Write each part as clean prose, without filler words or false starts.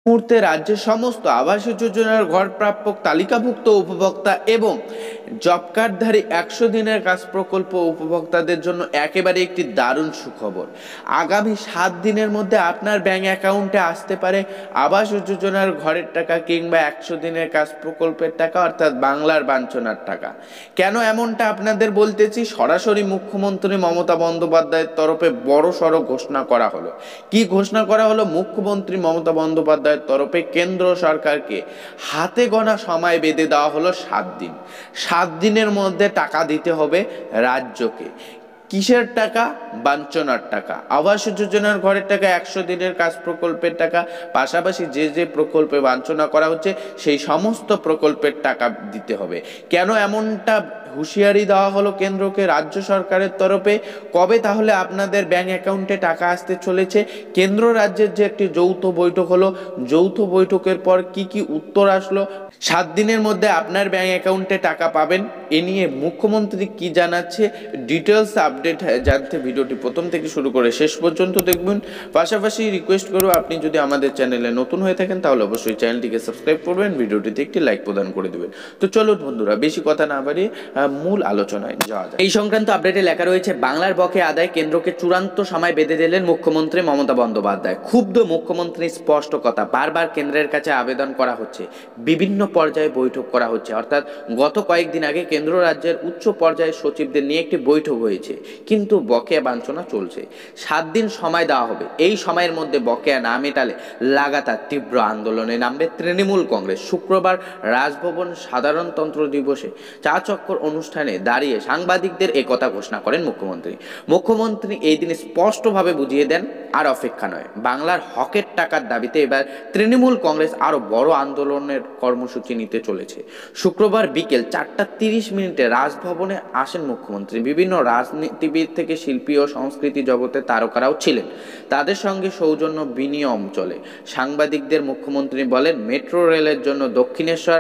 মুহূর্তে রাজ্যের সমস্ত আবাস যোজনার ঘর প্রাপক তালিকাভুক্ত উপভোক্তা এবং জব কার্ডধারী 100 দিনের কাজ প্রকল্প উপভোক্তাদের জন্য একেবারে একটি দারুণ সুখবর। আগামী 7 দিনের মধ্যে আপনার ব্যাংক অ্যাকাউন্টে আসতে পারে আবাস যোজনার ঘরের টাকা কিংবা 100 দিনের কাজ প্রকল্পের টাকা, অর্থাৎ বাংলার বাঞ্ছনার টাকা। কেন এমনটা আপনাদের বলতেছি, সরাসরি মুখ্যমন্ত্রী মমতা বন্দ্যোপাধ্যায়ের তরফে বড় সড়ো ঘোষণা করা হলো। কি ঘোষণা করা হলো? মুখ্যমন্ত্রী মমতা বন্দ্যোপাধ্যায়ের তরফে কেন্দ্র সরকারকে হাতে গোনা সময় বেঁধে দেওয়া হলো 7 দিন। 7 দিনের মধ্যে টাকা দিতে হবে রাজ্যকে। কিসের টাকা? বাঞ্ছনার টাকা। আবাস যোজনার ঘরের টাকা, 100 দিনের কাজ প্রকল্পের টাকা, পাশাপাশি যে যে প্রকল্পে বাঞ্ছনা করা হচ্ছে সেই সমস্ত প্রকল্পের টাকা দিতে হবে। কেন এমনটা হুঁশিয়ারি দেওয়া হলো কেন্দ্রকে রাজ্য সরকারের তরফে? কবে তাহলে আপনাদের ব্যাংক অ্যাকাউন্টে টাকা আসতে চলেছে? কেন্দ্র রাজ্যের যে একটি যৌথ বৈঠক হলো, যৌথ বৈঠকের পর কি কি উত্তর আসলো? 7 দিনের মধ্যে আপনার ব্যাংক অ্যাকাউন্টে টাকা পাবেন, এ নিয়ে মুখ্যমন্ত্রী কি জানাচ্ছে, ডিটেলস আপডেট জানতে ভিডিওটি প্রথম থেকে শুরু করে শেষ পর্যন্ত দেখবেন। পাশাপাশি রিকোয়েস্ট করব, আপনি যদি আমাদের চ্যানেলে নতুন হয়ে থাকেন তাহলে অবশ্যই চ্যানেলটিকে সাবস্ক্রাইব করবেন, ভিডিওটিতে একটি লাইক প্রদান করে দেবেন। তো চলুন বন্ধুরা, বেশি কথা না বাড়িয়ে মূল আলোচনায় যাওয়া যায়। এই সংক্রান্ত আপডেটে লেখা রয়েছে, বাংলার বকেয়া আদায় কেন্দ্রকে চূড়ান্ত সময় বেঁধে দিলেন মুখ্যমন্ত্রী মমতা বন্দ্যোপাধ্যায়। ক্ষুব্ধ মুখ্যমন্ত্রীর স্পষ্ট কথা, বারবার কেন্দ্রের কাছে আবেদন করা হচ্ছে, বিভিন্ন পর্যায়ে বৈঠক করা হচ্ছে। অর্থাৎ গত কয়েকদিন আগে কেন্দ্র রাজ্যের উচ্চ পর্যায়ের সচিবদের নিয়ে একটি বৈঠক হয়েছে, কিন্তু বকেয়া বাঞ্ছনা চলছে। 7 দিন সময় দেওয়া হবে। এই সময়ের মধ্যে বকেয়া না মেটালে লাগাতার তীব্র আন্দোলনে নামবে তৃণমূল কংগ্রেস। শুক্রবার রাজভবন সাধারণতন্ত্র দিবসে চা চক্কর অনুষ্ঠানে দাঁড়িয়ে সাংবাদিকদের একথা ঘোষণা করেন মুখ্যমন্ত্রী। মুখ্যমন্ত্রী এই দিন স্পষ্টভাবে বুঝিয়ে দেন, আর অপেক্ষা নয়, বাংলার হকের টাকার দাবিতে এবার তৃণমূল কংগ্রেস আরো বড় আন্দোলনের কর্মসূচি নিতে চলেছে। শুক্রবার বিকেল 4:30 রাজভবনে আসেন মুখ্যমন্ত্রী। বিভিন্ন রাজনীতিবিদ থেকে শিল্পী ও সংস্কৃতি জগতের তারকারাও ছিলেন। তাদের সঙ্গে সৌজন্য বিনিময় চলে। সাংবাদিকদের মুখ্যমন্ত্রী বলেন, মেট্রো রেলের জন্য দক্ষিণেশ্বর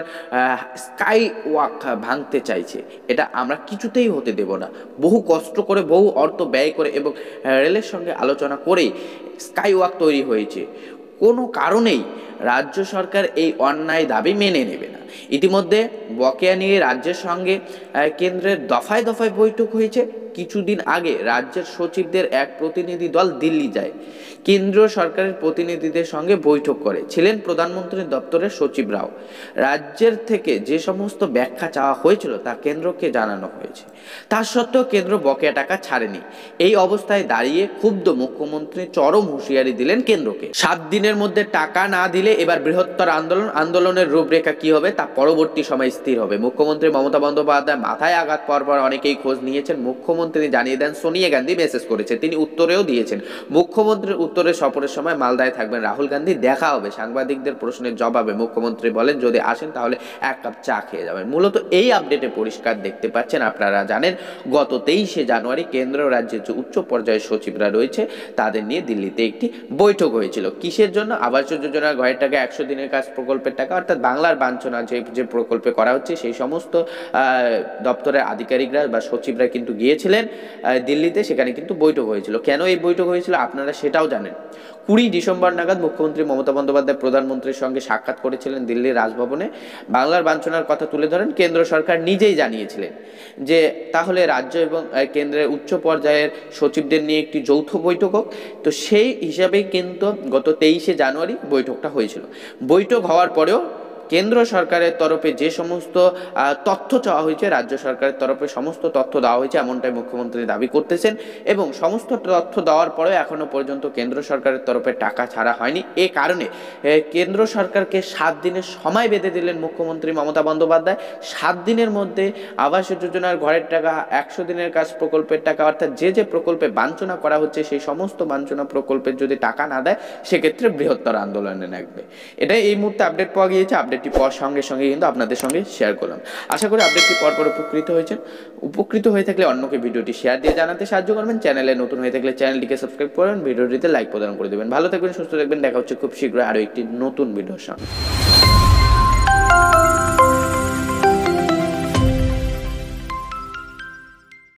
স্কাই ওয়াক ভাঙতে চাইছে, এটা আমরা কিছুতেই হতে দেব না। বহু কষ্ট করে, বহু অর্থ ব্যয় করে এবং রেলের সঙ্গে আলোচনা করেই স্কাই ওয়াক তৈরি হয়েছে। কোনো কারণেই রাজ্য সরকার এই অন্যায় দাবি মেনে নেবে না। ইতিমধ্যে বকেয়া নিয়ে রাজ্যের সঙ্গে কেন্দ্রের দফায় দফায় বৈঠক হয়েছে। কিছুদিন আগে রাজ্যের সচিবদের এক প্রতিনিধি দল দিল্লি যায়, কেন্দ্রীয় সরকারের প্রতিনিধিদের সঙ্গে বৈঠক করে। ছিলেন প্রধানমন্ত্রীর দপ্তরের সচিবরাও। রাজ্যের থেকে যে সমস্ত ব্যাখ্যা চাওয়া হয়েছিল তা কেন্দ্রকে জানানো হয়েছে। তা সত্ত্বেও কেন্দ্র বকেয়া টাকা ছাড়েনি। এই অবস্থায় দাঁড়িয়ে ক্ষুব্ধ মুখ্যমন্ত্রী চরম হুঁশিয়ারি দিলেন কেন্দ্রকে। 7 দিনের মধ্যে টাকা না দিলে এবার বৃহত্তর আন্দোলনের রূপরেখা কি হবে তা পরবর্তী সময় স্থির হবে। মুখ্যমন্ত্রী মমতা বন্দ্যোপাধ্যায় মাথায় আঘাত পরপর অনেকেই খোঁজ নিয়েছেন। মুখ্যমন্ত্রী জানিয়ে দেন, সোনিয়া গান্ধী মেসেজ করেছে, তিনি উত্তরেও দিয়েছেন। মুখ্যমন্ত্রীর উত্তরে সফরের সময় মালদায় থাকবেন রাহুল গান্ধী, দেখা হবে। সাংবাদিকদের প্রশ্নের জবাবে মুখ্যমন্ত্রী বলেন, যদি আসেন তাহলে 1 কাপ চা খেয়ে যাবেন। মূলত এই আপডেটে পরিষ্কার দেখতে পাচ্ছেন, আপনারা জানেন গত 23শে জানুয়ারি কেন্দ্র রাজ্যের যে উচ্চ পর্যায়ের সচিবরা রয়েছে তাদের নিয়ে দিল্লিতে একটি বৈঠক হয়েছিল। কিসের জন্য? আবাস যোজনার ঘরের টাকা, 100 দিনের কাজ প্রকল্পের টাকা, অর্থাৎ বাংলার বাঞ্ছনা যে প্রকল্পে করা হচ্ছে সেই সমস্ত দপ্তরের আধিকারিকরা বা সচিবরা কিন্তু গিয়েছিলেন দিল্লিতে, সেখানে কিন্তু বৈঠক হয়েছিল। কেন এই বৈঠক হয়েছিল আপনারা সেটাও জানেন। 20 ডিসেম্বর নাগাদ মুখ্যমন্ত্রী মমতা বন্দ্যোপাধ্যায় প্রধানমন্ত্রীর সঙ্গে সাক্ষাৎ করেছিলেন দিল্লির রাজভবনে। বাংলার বাঞ্ছনার কথা তুলে ধরেন। কেন্দ্র সরকার নিজেই জানিয়েছিলেন যে তাহলে রাজ্য এবং কেন্দ্রের উচ্চ পর্যায়ের সচিবদের নিয়ে একটি যৌথ বৈঠক হোক। তো সেই হিসাবেই কিন্তু গত 23শে জানুয়ারি বৈঠকটা হয়েছিল। বৈঠক হওয়ার পরেও কেন্দ্র সরকারের তরফে যে সমস্ত তথ্য চাওয়া হয়েছে, রাজ্য সরকারের তরফে সমস্ত তথ্য দেওয়া হয়েছে এমনটাই মুখ্যমন্ত্রী দাবি করতেছেন। এবং সমস্ত তথ্য দেওয়ার পরেও এখনো পর্যন্ত কেন্দ্র সরকারের তরফে টাকা ছাড়া হয়নি। এ কারণে কেন্দ্র সরকারকে 7 দিনের সময় বেঁধে দিলেন মুখ্যমন্ত্রী মমতা বন্দ্যোপাধ্যায়। 7 দিনের মধ্যে আবাস যোজনার ঘরের টাকা, 100 দিনের কাজ প্রকল্পের টাকা, অর্থাৎ যে যে প্রকল্পে বাঞ্ছনা করা হচ্ছে সেই সমস্ত বাঞ্ছনা প্রকল্পের যদি টাকা না দেয় সেক্ষেত্রে বৃহত্তর আন্দোলনে নামবে। এটাই এই মুহূর্তে আপডেট পাওয়া গিয়েছে। আপডেটটি পাওয়ার সঙ্গে সঙ্গে কিন্তু আপনাদের সঙ্গে শেয়ার করলাম। আশা করি আপডেটটি পরপর উপকৃত হয়ে থাকলে অন্যকে ভিডিওটি শেয়ার দিয়ে জানাতে সাহায্য করবেন। চ্যানেলে নতুন হয়ে থাকলে চ্যানেলটিকে সাবস্ক্রাইব করবেন, ভিডিওটিতে লাইক প্রদান করে দেবেন। ভালো থাকবেন, সুস্থ থাকবেন। দেখা হচ্ছে খুব শীঘ্রই আরও একটি নতুন ভিডিওর সঙ্গে।